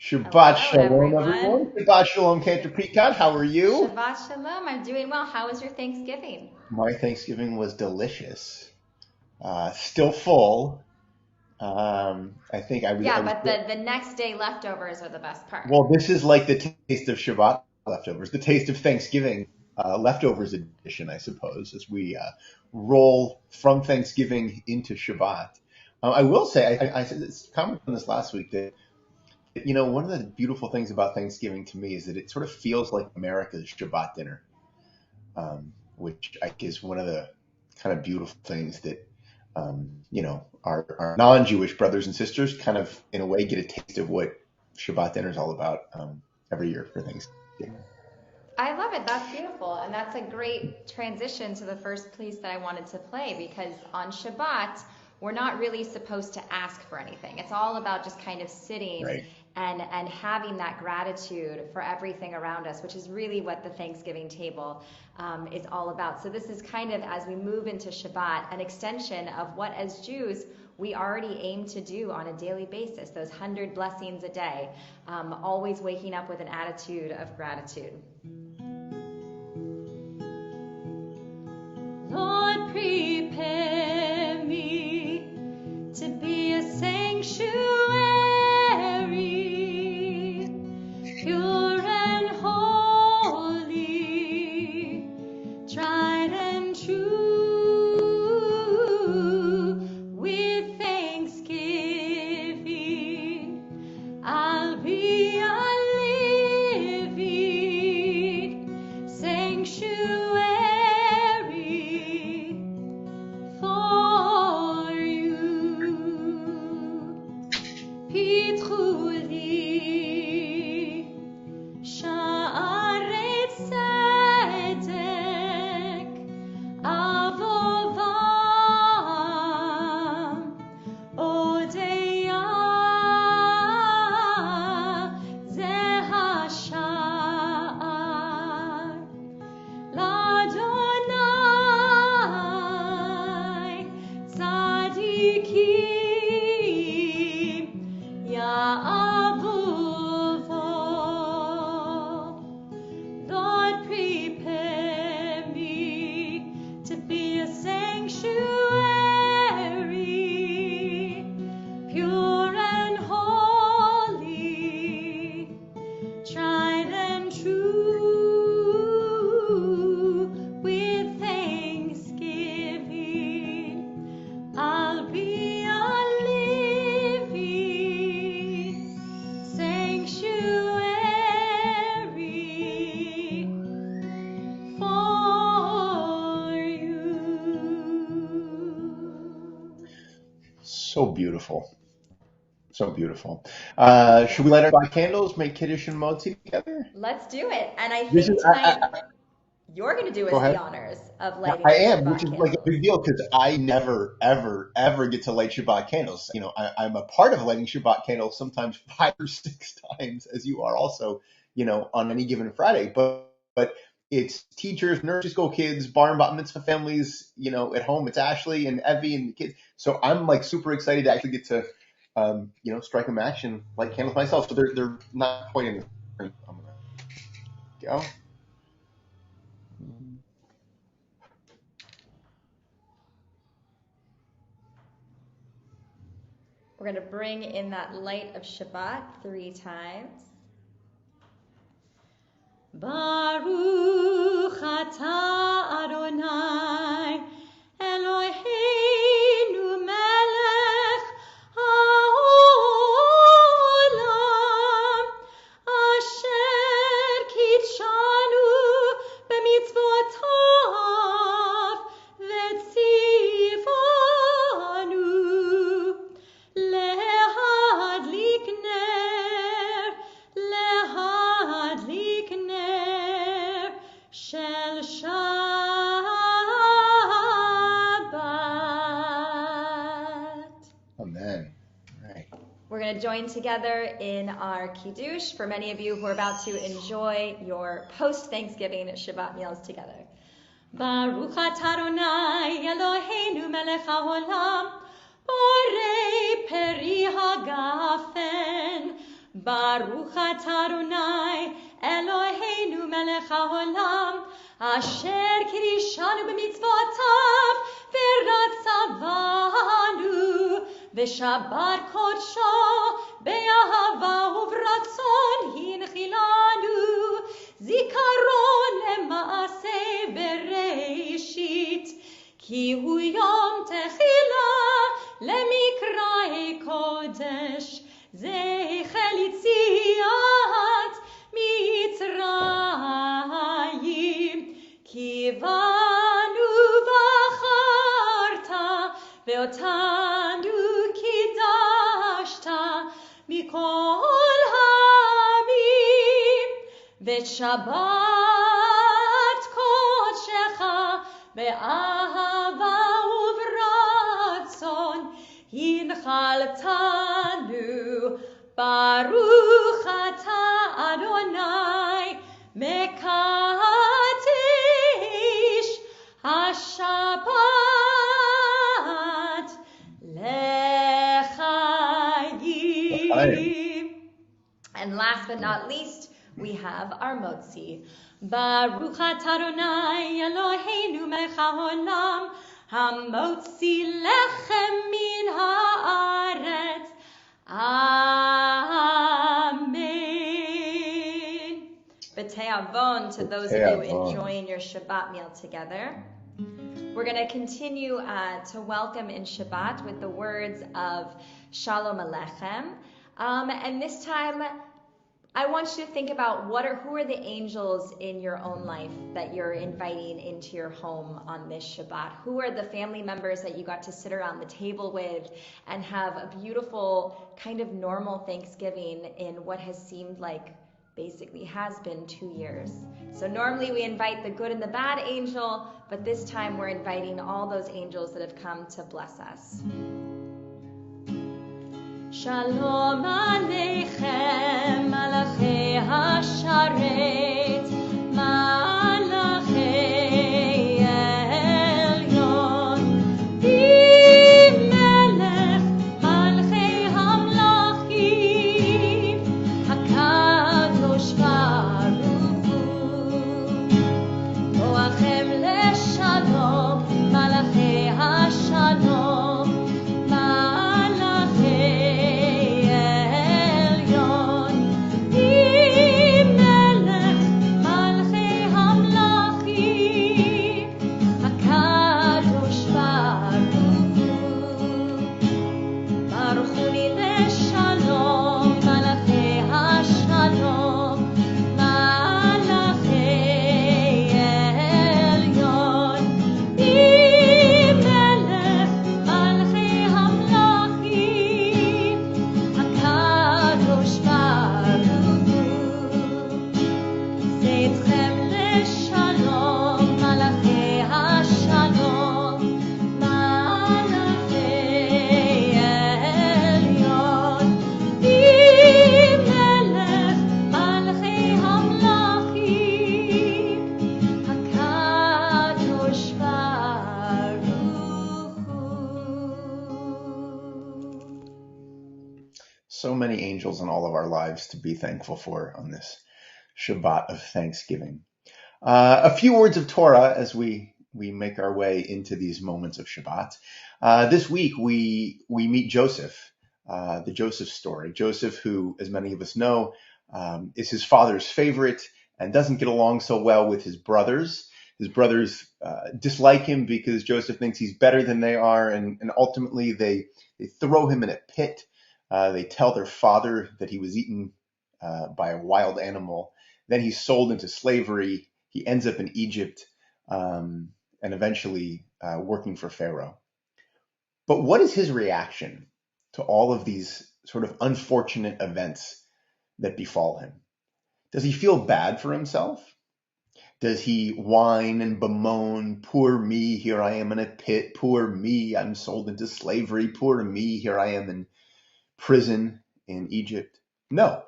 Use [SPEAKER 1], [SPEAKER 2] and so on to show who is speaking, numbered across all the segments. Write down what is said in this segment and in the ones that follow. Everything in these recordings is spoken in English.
[SPEAKER 1] Shabbat
[SPEAKER 2] Hello,
[SPEAKER 1] shalom, everyone.
[SPEAKER 2] everyone.
[SPEAKER 1] Shabbat shalom, Cantor Peicott. How are you?
[SPEAKER 2] Shabbat shalom. I'm doing well. How was your Thanksgiving?
[SPEAKER 1] My Thanksgiving was delicious. Still full. I think I
[SPEAKER 2] Yeah,
[SPEAKER 1] was.
[SPEAKER 2] but the next day leftovers are the best part.
[SPEAKER 1] Well, this is like the taste of Shabbat leftovers, the taste of Thanksgiving leftovers edition, I suppose, as we roll from Thanksgiving into Shabbat. I will say, I commented on this last week that one of the beautiful things about Thanksgiving to me is that it sort of feels like America's Shabbat dinner. Which I think is one of the kind of beautiful things that our non-Jewish brothers and sisters kind of in a way get a taste of what Shabbat dinner is all about every year for Thanksgiving.
[SPEAKER 2] I love it. That's beautiful. And that's a great transition to the first piece that I wanted to play because on Shabbat, we're not really supposed to ask for anything. It's all about just kind of sitting
[SPEAKER 1] Right.
[SPEAKER 2] and having that gratitude for everything around us, which is really what the Thanksgiving table is all about. So this is kind of, as we move into Shabbat, an extension of what as Jews we already aim to do on a daily basis, those 100 blessings a day, always waking up with an attitude of gratitude. Lord, prepare me to be a sanctuary, pure and holy, tried and true. With thanksgiving, I'll be a living sanctuary for you. Pitchuli sha'arei tzedek avovam odeya zeh hasha'ar l'Adonai tzadikim ya'avuvo. Lord, prepare me to be a sanctuary, pure and holy, tried and true. With thanksgiving, I'll be a living sanctuary for you.
[SPEAKER 1] So beautiful. So beautiful. Should we light our candles, make Kiddush and Motzi together?
[SPEAKER 2] Let's do it. And I
[SPEAKER 1] This is,
[SPEAKER 2] think tonight you're going to do
[SPEAKER 1] go
[SPEAKER 2] us the
[SPEAKER 1] ahead.
[SPEAKER 2] honors of
[SPEAKER 1] I
[SPEAKER 2] lighting the
[SPEAKER 1] am, which
[SPEAKER 2] Shabbat
[SPEAKER 1] is like a
[SPEAKER 2] candles.
[SPEAKER 1] big deal because I never, ever, ever get to light Shabbat candles. I'm a part of lighting Shabbat candles sometimes 5 or 6 times, as you are also, on any given Friday. But it's teachers, nursery school kids, bar and bat mitzvah families, at home. It's Ashley and Evie and the kids. So I'm like super excited to actually get to, strike a match and light candles myself. So they're not quite in the. I'm gonna go.
[SPEAKER 2] We're going to bring in that light of Shabbat 3 times. Baruch atah Adonai Eloheinu melech haolam asher kitshanu b'mitzvotav v'tzivanu lehadlik ner shel Shabbat.
[SPEAKER 1] Amen. All right.
[SPEAKER 2] We're going to join together in our Kiddush for many of you who are about to enjoy your post-Thanksgiving Shabbat meals together. Baruch atah Adonai Eloheinu melech haolam borei peri hagafen Baruch atah Adonai Eloheinu melech haolam, asher kirishanu b'mitzvotav v'ratzavanu, v'shabbat kodsho be'ahava uvratzon hinchilanu, zikaron lema'aseh bereishit, ki hu yom techila lemikrae kodesh, zecher litziat Mitzrayim, ki banu bacharta ve'otanu kidashta mikol hamim, ve'shabbat kodshecha be'ahava uvratzon hinchaltanu. Baruch atah Adonai mekadesh hashabbat lechayim. And last but not least, we have our motzi. Baruch atah Adonai Eloheinu melech haolam, hamotzi lechem min haaretz. Amen. B'te'avon to those of you enjoying your Shabbat meal together. We're going to continue to welcome in Shabbat with the words of Shalom Aleichem. And this time, I want you to think about who are the angels in your own life that you're inviting into your home on this Shabbat? Who are the family members that you got to sit around the table with and have a beautiful kind of normal Thanksgiving in what has seemed like basically has been 2 years? So normally we invite the good and the bad angel, but this time we're inviting all those angels that have come to bless us. Shalom Aleichem, Malachei HaSharet, Malachei Elyon, Melech Malchei Hamlachim, HaKadosh Baruch Hu, Boachem Leshalom, Malachei HaShalom,
[SPEAKER 1] So many angels in all of our lives to be thankful for on this Shabbat of Thanksgiving. A few words of Torah as we make our way into these moments of Shabbat. This week we meet Joseph, the Joseph story. Joseph, who, as many of us know, is his father's favorite and doesn't get along so well with his brothers. His brothers dislike him because Joseph thinks he's better than they are, and ultimately they throw him in a pit. They tell their father that he was eaten by a wild animal. Then he's sold into slavery. He ends up in Egypt and eventually working for Pharaoh. But what is his reaction to all of these sort of unfortunate events that befall him? Does he feel bad for himself? Does he whine and bemoan, poor me, here I am in a pit, poor me, I'm sold into slavery, poor me, here I am in prison in Egypt? No.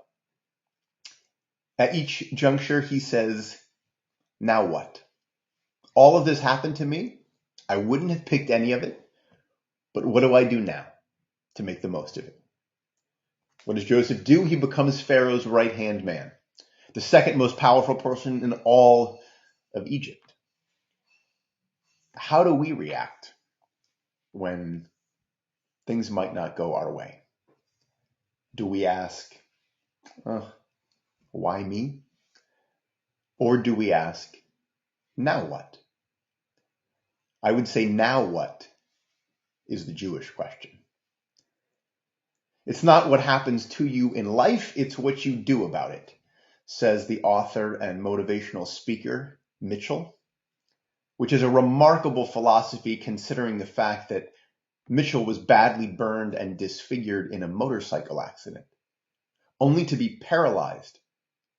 [SPEAKER 1] At each juncture, he says, now what? All of this happened to me. I wouldn't have picked any of it, but what do I do now to make the most of it? What does Joseph do? He becomes Pharaoh's right-hand man, the second most powerful person in all of Egypt. How do we react when things might not go our way? Do we ask, why me? Or do we ask, now what? I would say now what is the Jewish question. It's not what happens to you in life, it's what you do about it, says the author and motivational speaker, Mitchell, which is a remarkable philosophy considering the fact that Mitchell was badly burned and disfigured in a motorcycle accident, only to be paralyzed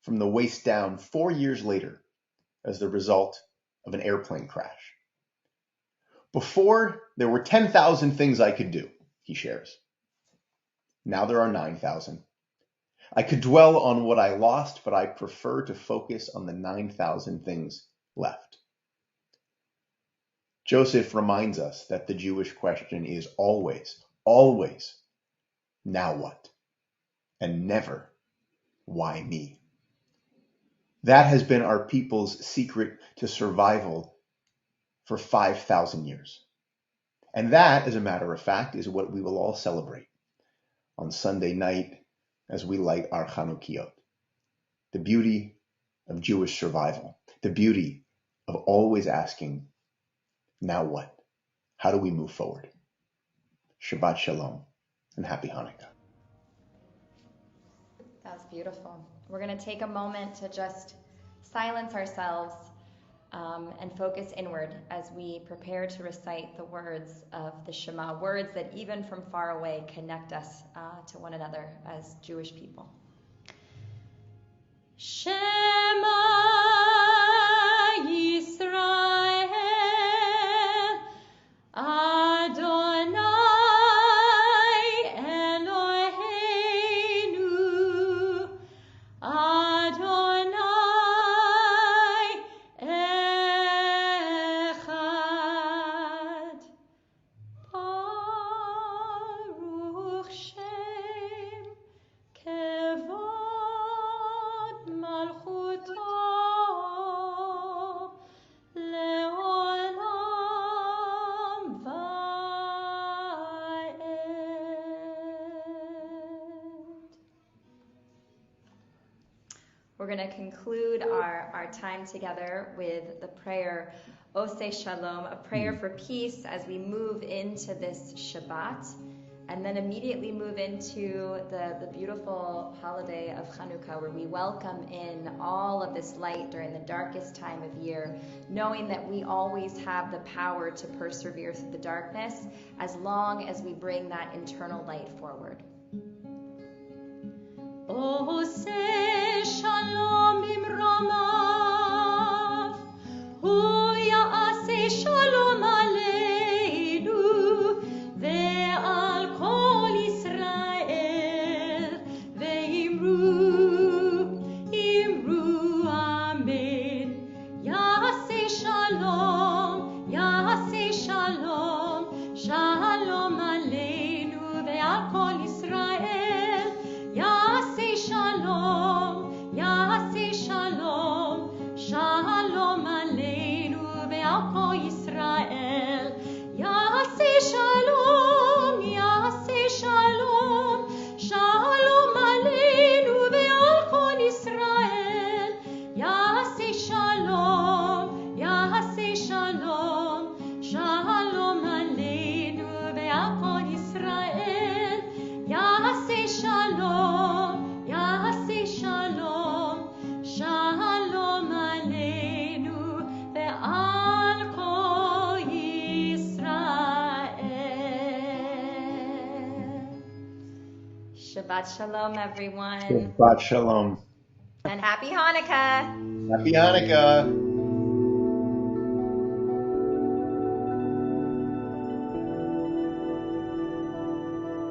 [SPEAKER 1] from the waist down 4 years later as the result of an airplane crash. Before, there were 10,000 things I could do, he shares. Now there are 9,000. I could dwell on what I lost, but I prefer to focus on the 9,000 things left. Joseph reminds us that the Jewish question is always, always, now what? And never, why me? That has been our people's secret to survival for 5,000 years. And that, as a matter of fact, is what we will all celebrate on Sunday night as we light our Chanukiot. The beauty of Jewish survival, the beauty of always asking, now what? How do we move forward? Shabbat Shalom and Happy Hanukkah.
[SPEAKER 2] That was beautiful. We're going to take a moment to just silence ourselves and focus inward as we prepare to recite the words of the Shema, words that even from far away connect us to one another as Jewish people. Shema Yisrael Adonai Eloheinu Adonai Echad Baruch Shem Kevod Malchuto Leolam Va'ed. We're going to conclude our time together with the prayer Oseh Shalom, a prayer for peace as we move into this Shabbat, and then immediately move into the beautiful holiday of Chanukah, where we welcome in all of this light during the darkest time of year, knowing that we always have the power to persevere through the darkness as long as we bring that internal light forward. Oseh Shalom Bimromav, Hu Ya'aseh Shalom Aleinu, Ve'al Kol Yisrael, Ve'imru Amen. Ya'aseh Shalom, Ya'aseh Shalom, Shalom Aleinu, Ve'al Kol Yisrael, Ya'aseh Shalom, Ya'aseh Shalom, Shalom Aleinu ve'al kol Yisrael. Ya'aseh Shalom, Ya'aseh Shalom, Shalom Aleinu ve'al kol Yisrael. Ya'aseh Shalom, Ya'aseh Shalom, Shalom Aleinu ve'al kol Yisrael. Ya'aseh Shalom, Ya'aseh Shalom, Shalom Aleinu ve'al kol Yisrael. Shabbat Shalom, everyone.
[SPEAKER 1] Shabbat Shalom.
[SPEAKER 2] And Happy Hanukkah.
[SPEAKER 1] Happy Hanukkah.